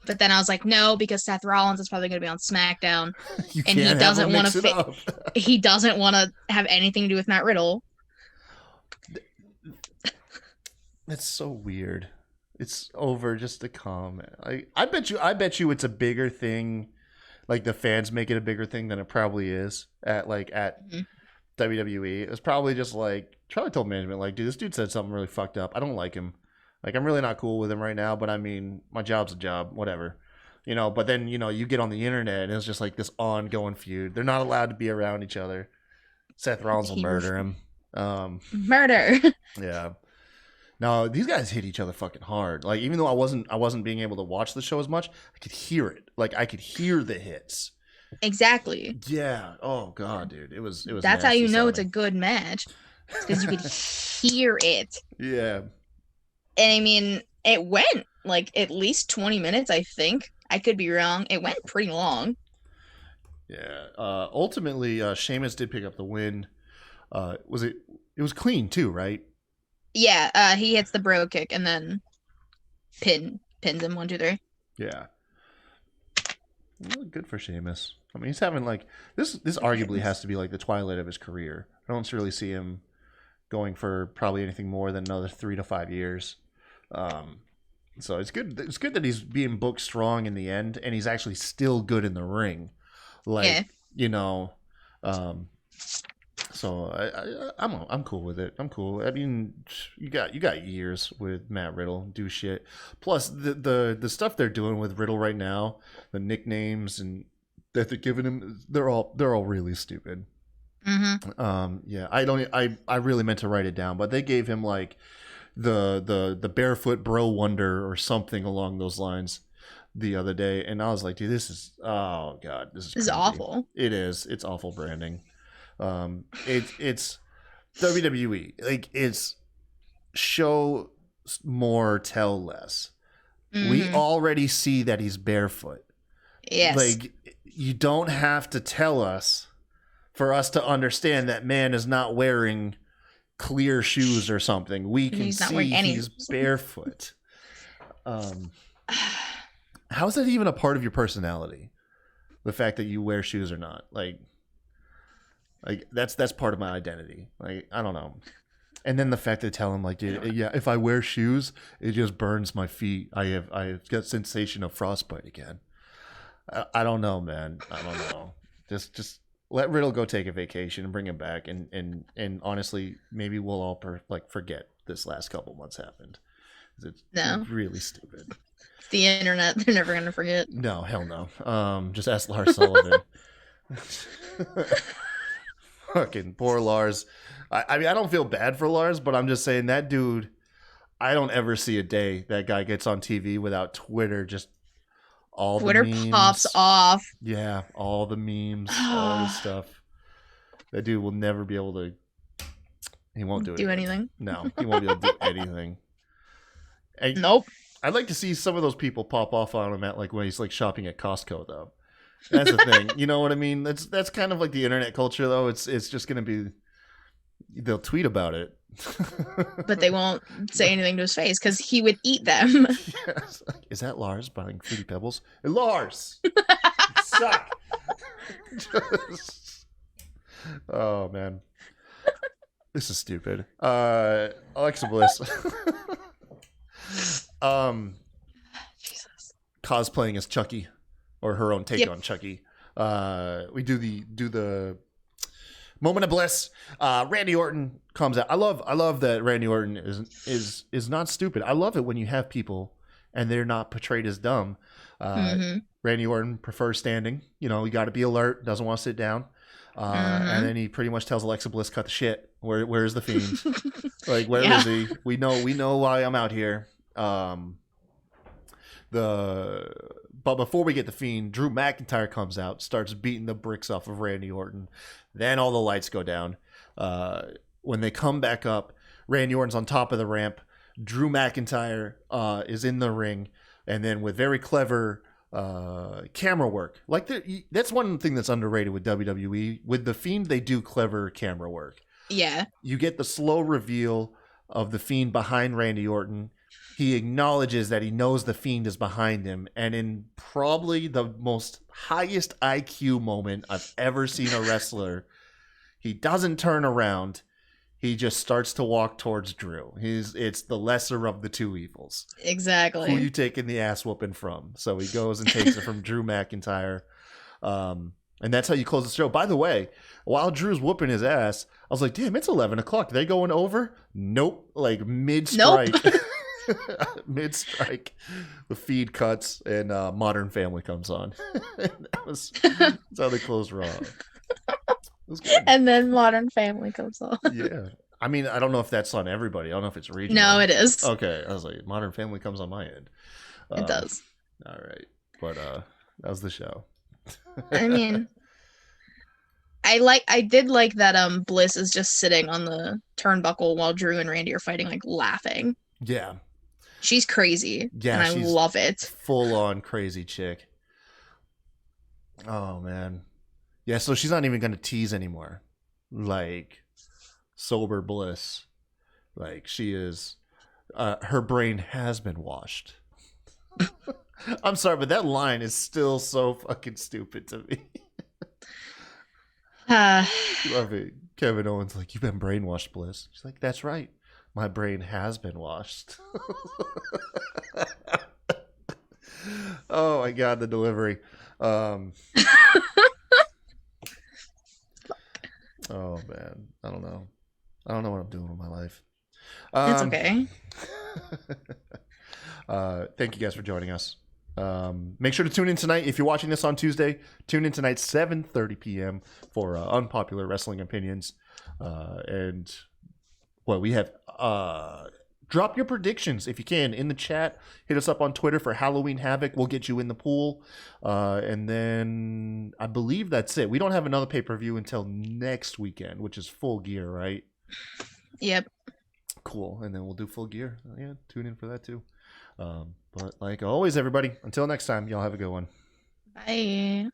But then I was like, no, because Seth Rollins is probably going to be on SmackDown, and he doesn't want to. He doesn't want to have anything to do with Matt Riddle. That's so weird. It's over just a comment. I bet you it's a bigger thing. Like the fans make it a bigger thing than it probably is at WWE. It was probably just like Charlie told management, like, dude, this dude said something really fucked up. I don't like him. Like, I'm really not cool with him right now, but I mean, my job's a job, whatever. But then, you get on the internet and it's just like this ongoing feud. They're not allowed to be around each other. Seth Rollins will murder him. Murder. Yeah. No, these guys hit each other fucking hard. Like, even though I wasn't being able to watch the show as much, I could hear it. Like, I could hear the hits. Exactly. Yeah. Oh god, dude. It was That's how you know it's a good match. It's because you could hear it. Yeah. And I mean, it went like at least 20 minutes, I think. I could be wrong. It went pretty long. Yeah. Ultimately, Sheamus did pick up the win. It was clean too, right? Yeah, he hits the bro kick and then pins him 1, 2, 3. Yeah. Well, good for Sheamus. I mean, he's having like this arguably has to be like the twilight of his career. I don't really see him going for probably anything more than another 3 to 5 years. So it's good. It's good that he's being booked strong in the end, and he's actually still good in the ring. Like, yeah. So I'm cool with it. I'm cool. I mean, you got years with Matt Riddle, do shit. Plus the stuff they're doing with Riddle right now, the nicknames and that they're giving him, they're all really stupid. Mm-hmm. Yeah, I really meant to write it down, but they gave him like the barefoot bro wonder or something along those lines the other day, and I was like, dude, this is this is awful. It is. It's awful branding. It's WWE. Like, it's show more, tell less. Mm-hmm. We already see that he's barefoot. Yes. Like, you don't have to tell us for us to understand that man is not wearing clear shoes or something. We can see he's barefoot. How is that even a part of your personality? The fact that you wear shoes or not, like that's part of my identity. Like, I don't know. And then the fact they tell him, like, dude, yeah, if I wear shoes, it just burns my feet. I get sensation of frostbite again. I don't know, man. I don't know. Just let Riddle go take a vacation and bring him back. And honestly, maybe we'll all forget this last couple months happened. It's really stupid. The internet, they're never gonna forget. No, hell no. Just ask Lars Sullivan. Fucking poor Lars. I mean, I don't feel bad for Lars, but I'm just saying that dude, I don't ever see a day that guy gets on TV without Twitter just all Twitter the memes. Pops off. Yeah, all the memes, all the stuff. That dude will never be able to. He won't do anything. No, he won't be able to do anything. Nope. I'd like to see some of those people pop off on him at like when he's like shopping at Costco though. That's the thing. You know what I mean? That's kind of like the internet culture though. It's just gonna be, they'll tweet about it, but they won't say anything to his face because he would eat them. Yes. Is that Lars buying Fruity Pebbles? Hey, Lars! You suck! Oh, man. This is stupid. Alexa Bliss. Jesus. Cosplaying as Chucky, or her own take on Chucky. We do the moment of bliss. Randy Orton comes out. I love that Randy Orton is not stupid. I love it when you have people and they're not portrayed as dumb. Randy Orton prefers standing. You know, you got to be alert. Doesn't want to sit down. And then he pretty much tells Alexa Bliss, "Cut the shit. Where's the Fiend? Like, where is he? We know why I'm out here." But before we get the Fiend, Drew McIntyre comes out, starts beating the bricks off of Randy Orton. Then all the lights go down. When they come back up, Randy Orton's on top of the ramp. Drew McIntyre is in the ring, and then with very clever camera work, like that's one thing that's underrated with WWE. With the Fiend, they do clever camera work. Yeah, you get the slow reveal of the Fiend behind Randy Orton. He acknowledges that he knows the Fiend is behind him, and in probably the most highest IQ moment I've ever seen a wrestler, he doesn't turn around. He just starts to walk towards Drew. It's the lesser of the two evils. Exactly. Who you taking the ass whooping from? So he goes and takes it from Drew McIntyre. And that's how you close the show. By the way, while Drew's whooping his ass, I was like, damn, it's 11 o'clock. Are they going over? Nope. Like mid-strike. Nope. Mid-strike. The feed cuts and Modern Family comes on. That's how they close Raw. And then Modern Family comes on. Yeah. I mean, I don't know if that's on everybody. I don't know if it's regional. No, it is. Okay. I was like, Modern Family comes on my end. It does. All right. But that was the show. I mean, I did like that Bliss is just sitting on the turnbuckle while Drew and Randy are fighting, like laughing. Yeah. She's crazy. Yeah. And I love it. Full on crazy chick. Oh man. Yeah, so she's not even gonna tease anymore. Like sober Bliss. Like she is her brain has been washed. I'm sorry, but that line is still so fucking stupid to me. Love it. Kevin Owens like, "You've been brainwashed, Bliss." She's like, "That's right. My brain has been washed." Oh my god, the delivery. Oh man, I don't know what I'm doing with my life. It's okay. Thank you guys for joining us. Make sure to tune in tonight. If you're watching this on Tuesday, tune in tonight 7:30 p.m. for Unpopular Wrestling Opinions. And what we have, drop your predictions if you can in the chat. Hit us up on Twitter for Halloween Havoc. We'll get you in the pool. And then I believe that's it. We don't have another pay-per-view until next weekend, which is Full Gear, right? Yep. Cool. And then we'll do Full Gear. Yeah, tune in for that too. But like always, everybody, until next time, y'all have a good one. Bye.